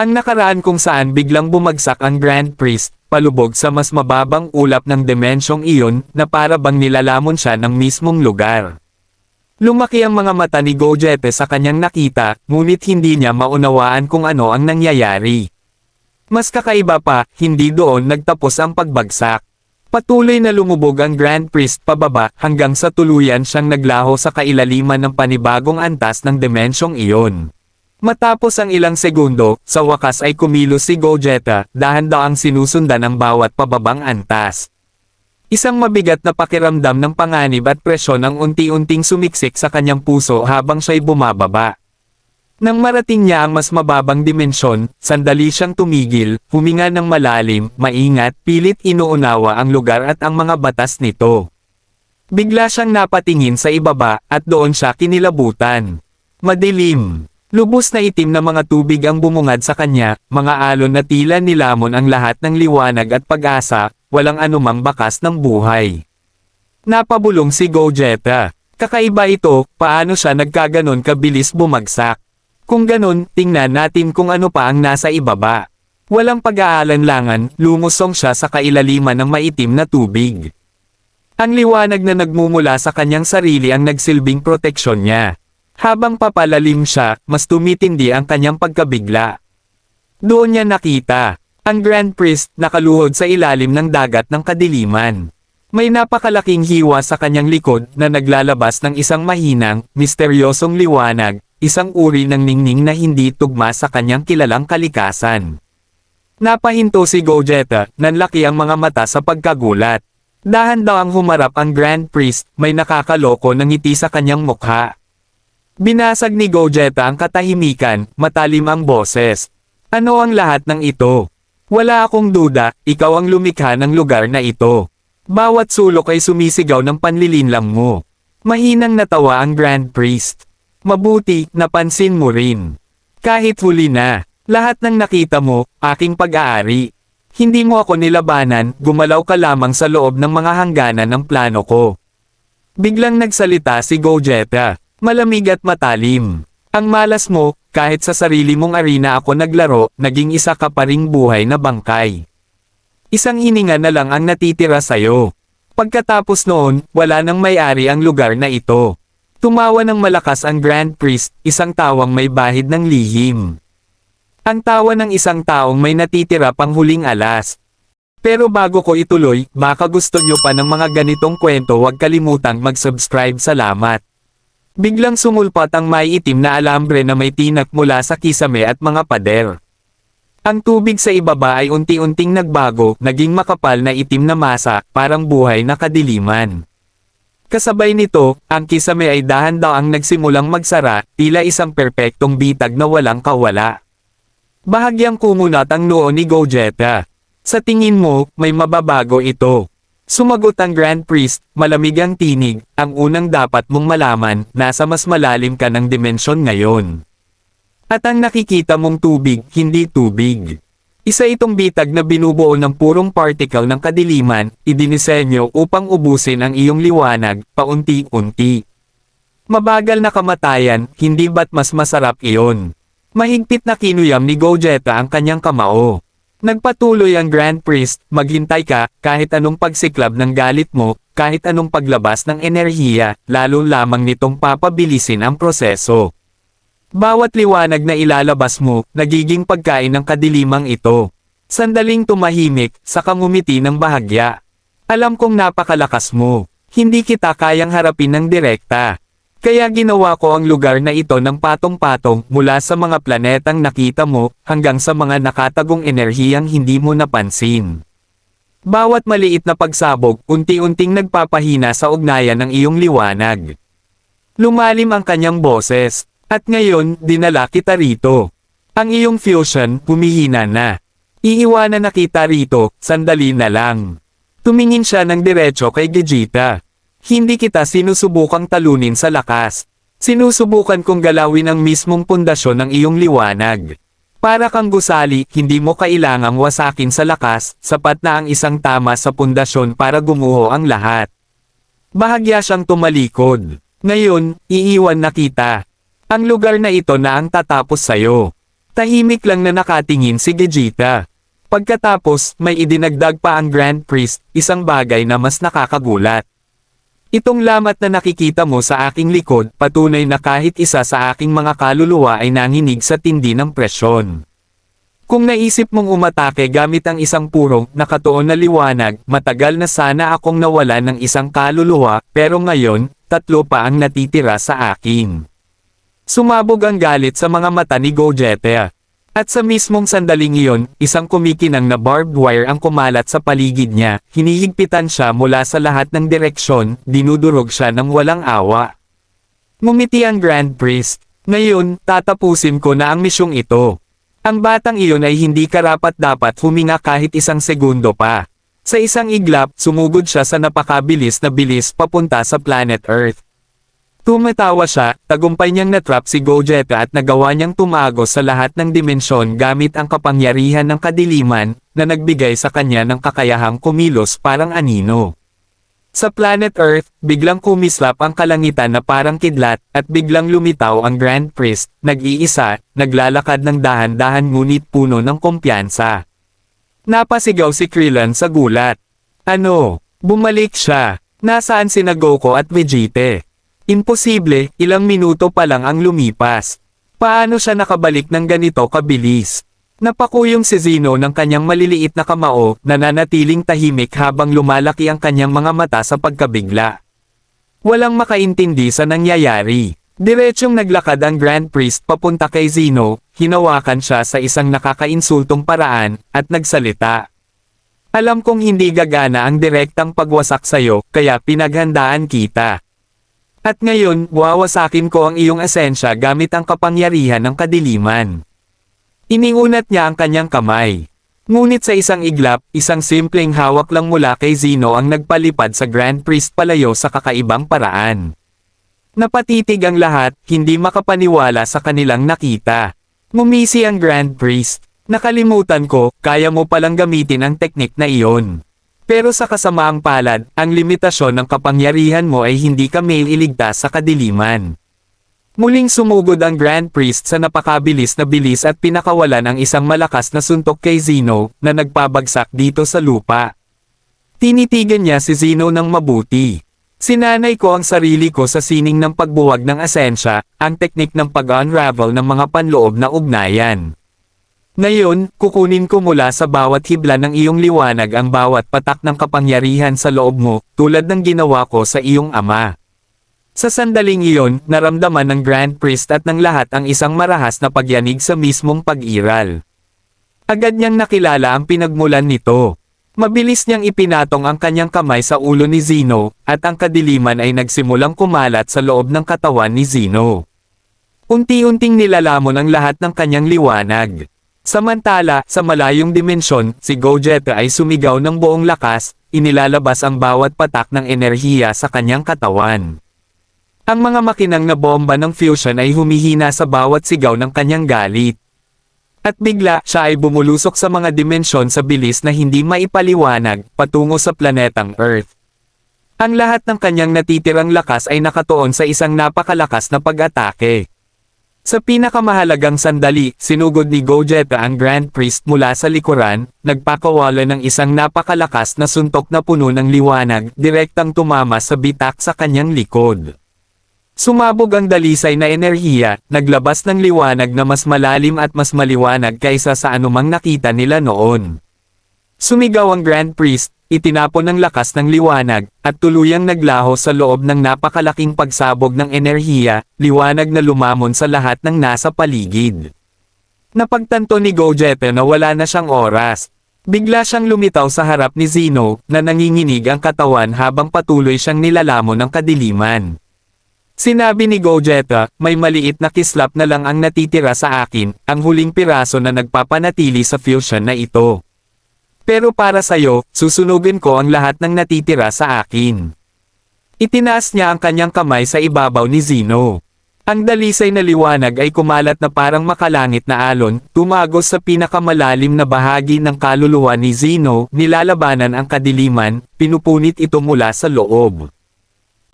Ang nakaraan kung saan biglang bumagsak ang Grand Priest, palubog sa mas mababang ulap ng dimensyong iyon na para bang nilalamon siya ng mismong lugar. Lumaki ang mga mata ni Gogeta sa kanyang nakita, ngunit hindi niya maunawaan kung ano ang nangyayari. Mas kakaiba pa, hindi doon nagtapos ang pagbagsak. Patuloy na lumubog ang Grand Priest pababa hanggang sa tuluyan siyang naglaho sa kailaliman ng panibagong antas ng dimensyong iyon. Matapos ang ilang segundo, sa wakas ay kumilos si Gogeta, dahan-daang sinusundan ang bawat pababang antas. Isang mabigat na pakiramdam ng panganib at presyon ang unti-unting sumiksik sa kanyang puso habang siya'y bumababa. Nang marating niya ang mas mababang dimensyon, sandali siyang tumigil, huminga ng malalim, maingat, pilit inuunawa ang lugar at ang mga batas nito. Bigla siyang napatingin sa ibaba, at doon siya kinilabutan. Madilim. Lubos na itim na mga tubig ang bumungad sa kanya, mga alon na tila nilamon ang lahat ng liwanag at pag-asa, walang anumang bakas ng buhay. Napabulong si Gogeta. Kakaiba ito, paano siya nagkaganon kabilis bumagsak? Kung ganon, tingnan natin kung ano pa ang nasa ibaba. Walang pag-aalanlangan, lumusong siya sa kailaliman ng maitim na tubig. Ang liwanag na nagmumula sa kanyang sarili ang nagsilbing proteksyon niya. Habang papalalim siya, mas tumitindi ang kanyang pagkabigla. Doon niya nakita ang Grand Priest nakaluhod sa ilalim ng dagat ng kadiliman. May napakalaking hiwa sa kanyang likod na naglalabas ng isang mahinang, misteryosong liwanag, isang uri ng ningning na hindi tugma sa kanyang kilalang kalikasan. Napahinto si Gogeta, nanlaki ang mga mata sa pagkagulat. Dahan-dahang humarap ang Grand Priest, may nakakaloko na ngiti sa kanyang mukha. Binasag ni Gogeta ang katahimikan, matalim ang boses. Ano ang lahat ng ito? Wala akong duda, ikaw ang lumikha ng lugar na ito. Bawat sulok ay sumisigaw ng panlilinlang mo. Mahinang natawa ang Grand Priest. Mabuti, napansin mo rin. Kahit huli na, lahat ng nakita mo, aking pag-aari. Hindi mo ako nilabanan, gumalaw ka lamang sa loob ng mga hangganan ng plano ko. Biglang nagsalita si Gogeta. Malamig at matalim. Ang malas mo, kahit sa sarili mong arena ako naglaro, naging isa ka pa ring buhay na bangkay. Isang hininga na lang ang natitira sa'yo. Pagkatapos noon, wala nang may-ari ang lugar na ito. Tumawa ng malakas ang Grand Priest, isang tawang may bahid ng lihim. Ang tawa ng isang taong may natitira pang huling alas. Pero bago ko ituloy, baka gusto nyo pa ng mga ganitong kwento, huwag kalimutang mag-subscribe. Salamat. Biglang sumulpat ang may itim na alambre na may tinak mula sa kisame at mga pader. Ang tubig sa ibaba ay unti-unting nagbago, naging makapal na itim na masa, parang buhay na kadiliman. Kasabay nito, ang kisame ay dahan-daang nagsimulang magsara, tila isang perpektong bitag na walang kawala. Bahagyang kumunat ang noo ni Gogeta. Sa tingin mo, may mababago ito. Sumagot ang Grand Priest, malamig ang tinig, ang unang dapat mong malaman, nasa mas malalim ka ng dimensyon ngayon. At ang nakikita mong tubig, hindi tubig. Isa itong bitag na binubuo ng purong particle ng kadiliman, idinisenyo upang ubusin ang iyong liwanag, paunti-unti. Mabagal na kamatayan, hindi ba't mas masarap iyon? Mahigpit na kinuyam ni Gogeta ang kanyang kamao. Nagpatuloy ang Grand Priest, maghintay ka, kahit anong pagsiklab ng galit mo, kahit anong paglabas ng enerhiya, lalo lamang nitong papabilisin ang proseso. Bawat liwanag na ilalabas mo, nagiging pagkain ng kadilimang ito. Sandaling tumahimik, saka ngumiti ng bahagya. Alam kong napakalakas mo. Hindi kita kayang harapin ng direkta. Kaya ginawa ko ang lugar na ito ng patong-patong mula sa mga planetang nakita mo hanggang sa mga nakatagong enerhiyang hindi mo napansin. Bawat maliit na pagsabog, unti-unting nagpapahina sa ugnayan ng iyong liwanag. Lumalim ang kanyang boses, at ngayon, dinala kita rito. Ang iyong fusion, humihina na. Iiwanan na kita rito, sandali na lang. Tumingin siya ng diretso kay Vegeta. Hindi kita sinusubukang talunin sa lakas. Sinusubukan kong galawin ang mismong pundasyon ng iyong liwanag. Para kang gusali, hindi mo kailangang wasakin sa lakas, sapat na ang isang tama sa pundasyon para gumuho ang lahat. Bahagya siyang tumalikod. Ngayon, iiwan na kita. Ang lugar na ito na ang tatapos sayo. Tahimik lang na nakatingin si Vegeta. Pagkatapos, may idinagdag pa ang Grand Priest, isang bagay na mas nakakagulat. Itong lamat na nakikita mo sa aking likod, patunay na kahit isa sa aking mga kaluluwa ay nanginig sa tindi ng presyon. Kung naisip mong umatake gamit ang isang purong, nakatuon na liwanag, matagal na sana akong nawala ng isang kaluluwa, pero ngayon, 3 pa ang natitira sa akin. Sumabog ang galit sa mga mata ni Gogeta. At sa mismong sandaling iyon, isang kumikinang na barbed wire ang kumalat sa paligid niya, hinihigpitan siya mula sa lahat ng direksyon, dinudurog siya ng walang awa. Ngumiti ang Grand Priest. Ngayon, tatapusin ko na ang misyong ito. Ang batang iyon ay hindi karapat-dapat huminga kahit isang segundo pa. Sa isang iglap, sumugod siya sa napakabilis na bilis papunta sa planet Earth. Tumatawa siya, tagumpay niyang natrap si Gogeta at nagawa niyang tumagos sa lahat ng dimensyon gamit ang kapangyarihan ng kadiliman, na nagbigay sa kanya ng kakayahang kumilos parang anino. Sa planet Earth, biglang kumislap ang kalangitan na parang kidlat, at biglang lumitaw ang Grand Priest, nag-iisa, naglalakad ng dahan-dahan ngunit puno ng kumpiyansa. Napasigaw si Krillin sa gulat. Ano? Bumalik siya. Nasaan sina Goku at Vegeta? Imposible, ilang minuto pa lang ang lumipas. Paano siya nakabalik ng ganito kabilis? Napakuyong si Zeno ng kanyang maliliit na kamao, nananatiling tahimik habang lumalaki ang kanyang mga mata sa pagkabigla. Walang makaintindi sa nangyayari. Diretsyong naglakad ang Grand Priest papunta kay Zeno, hinawakan siya sa isang nakakainsultong paraan, at nagsalita. Alam kong hindi gagana ang direktang pagwasak sayo, kaya pinaghandaan kita. At ngayon, wawasakin ko ang iyong esensya gamit ang kapangyarihan ng kadiliman. Iniunat niya ang kanyang kamay. Ngunit sa isang iglap, isang simpleng hawak lang mula kay Zeno ang nagpalipad sa Grand Priest palayo sa kakaibang paraan. Napatitig ang lahat, hindi makapaniwala sa kanilang nakita. Ngumisi ang Grand Priest. Nakalimutan ko, kaya mo palang gamitin ang teknik na iyon. Pero sa kasamaang palad, ang limitasyon ng kapangyarihan mo ay hindi ka mailigtas sa kadiliman. Muling sumugod ang Grand Priest sa napakabilis na bilis at pinakawalan ang isang malakas na suntok kay Zeno, na nagpabagsak dito sa lupa. Tinitigan niya si Zeno ng mabuti. Sinanay ko ang sarili ko sa sining ng pagbuwag ng asensya, ang teknik ng pag-unravel ng mga panloob na ugnayan. Ngayon, kukunin ko mula sa bawat hibla ng iyong liwanag ang bawat patak ng kapangyarihan sa loob mo, tulad ng ginawa ko sa iyong ama. Sa sandaling iyon, naramdaman ng Grand Priest at ng lahat ang isang marahas na pagyanig sa mismong pag-iral. Agad niyang nakilala ang pinagmulan nito. Mabilis niyang ipinatong ang kanyang kamay sa ulo ni Zeno, at ang kadiliman ay nagsimulang kumalat sa loob ng katawan ni Zeno. Unti-unting nilalamon ang lahat ng kanyang liwanag. Samantala, sa malayong dimensyon, si Gogeta ay sumigaw ng buong lakas, inilalabas ang bawat patak ng enerhiya sa kanyang katawan. Ang mga makinang na bomba ng fusion ay humihina sa bawat sigaw ng kanyang galit. At bigla, siya ay bumulusok sa mga dimensyon sa bilis na hindi maipaliwanag, patungo sa planetang Earth. Ang lahat ng kanyang natitirang lakas ay nakatuon sa isang napakalakas na pag-atake. Sa pinakamahalagang sandali, sinugod ni Gogeta ang Grand Priest mula sa likuran, nagpakawala ng isang napakalakas na suntok na puno ng liwanag, direktang tumama sa bitak sa kanyang likod. Sumabog ang dalisay na enerhiya, naglabas ng liwanag na mas malalim at mas maliwanag kaysa sa anumang nakita nila noon. Sumigaw ang Grand Priest, itinapon ng lakas ng liwanag, at tuluyang naglaho sa loob ng napakalaking pagsabog ng enerhiya, liwanag na lumamon sa lahat ng nasa paligid. Napagtanto ni Gogeta na wala na siyang oras. Bigla siyang lumitaw sa harap ni Zeno, na nanginginig ang katawan habang patuloy siyang nilalamon ng kadiliman. Sinabi ni Gogeta, may maliit na kislap na lang ang natitira sa akin, ang huling piraso na nagpapanatili sa fusion na ito. Pero para sa'yo, susunugin ko ang lahat ng natitira sa akin. Itinaas niya ang kanyang kamay sa ibabaw ni Zeno. Ang dalisay na liwanag ay kumalat na parang makalangit na alon, tumagos sa pinakamalalim na bahagi ng kaluluwa ni Zeno, nilalabanan ang kadiliman, pinupunit ito mula sa loob.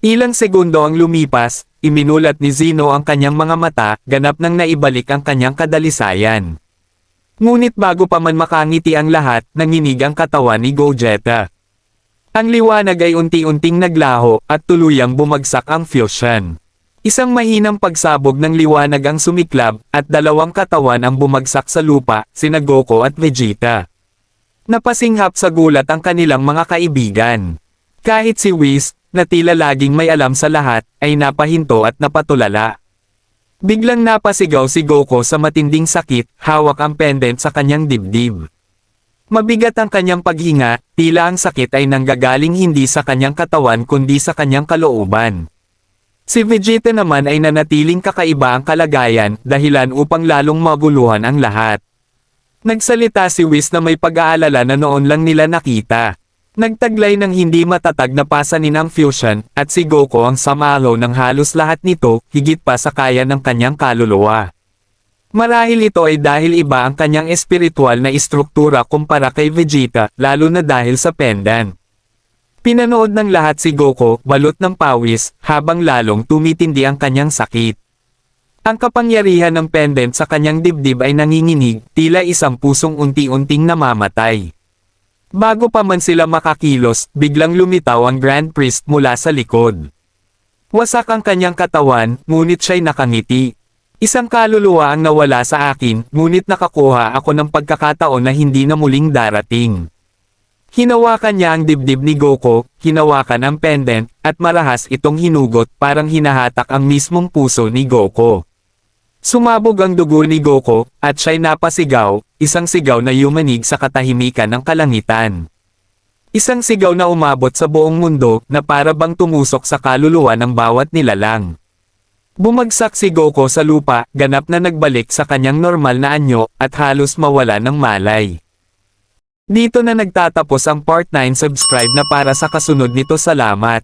Ilang segundo ang lumipas, iminulat ni Zeno ang kanyang mga mata, ganap nang naibalik ang kanyang kadalisayan. Ngunit bago pa man makangiti ang lahat, nanginig ang katawan ni Gogeta. Ang liwanag ay unti-unting naglaho, at tuluyang bumagsak ang fusion. Isang mahinang pagsabog ng liwanag ang sumiklab, at dalawang katawan ang bumagsak sa lupa, sina Goku at Vegeta. Napasinghap sa gulat ang kanilang mga kaibigan. Kahit si Whis, na tila laging may alam sa lahat, ay napahinto at napatulala. Biglang napasigaw si Goku sa matinding sakit, hawak ang pendant sa kanyang dibdib. Mabigat ang kanyang paghinga, tila ang sakit ay nanggagaling hindi sa kanyang katawan kundi sa kanyang kalooban. Si Vegeta naman ay nanatiling kakaiba ang kalagayan, dahilan upang lalong maguluhan ang lahat. Nagsalita si Whis na may pag-aalala na noon lang nila nakita. Nagtaglay ng hindi matatag na pasanin ang fusion, at si Goku ang samalo ng halos lahat nito, higit pa sa kaya ng kanyang kaluluwa. Marahil ito ay dahil iba ang kanyang espiritual na istruktura kumpara kay Vegeta, lalo na dahil sa pendant. Pinanood ng lahat si Goku, balot ng pawis, habang lalong tumitindi ang kanyang sakit. Ang kapangyarihan ng pendant sa kanyang dibdib ay nanginginig, tila isang pusong unti-unting namamatay. Bago pa man sila makakilos, biglang lumitaw ang Grand Priest mula sa likod. Wasak ang kanyang katawan, ngunit siya'y nakangiti. Isang kaluluwa ang nawala sa akin, ngunit nakakuha ako ng pagkakataon na hindi na muling darating. Hinawakan niya ang dibdib ni Goku, hinawakan ang pendant, at marahas itong hinugot, parang hinahatak ang mismong puso ni Goku. Sumabog ang dugo ni Goku, at siya'y napasigaw, isang sigaw na yumanig sa katahimikan ng kalangitan. Isang sigaw na umabot sa buong mundo, na para bang tumusok sa kaluluwa ng bawat nilalang. Bumagsak si Goku sa lupa, ganap na nagbalik sa kanyang normal na anyo, at halos mawala ng malay. Dito na nagtatapos ang part 9. Subscribe na para sa kasunod nito. Salamat.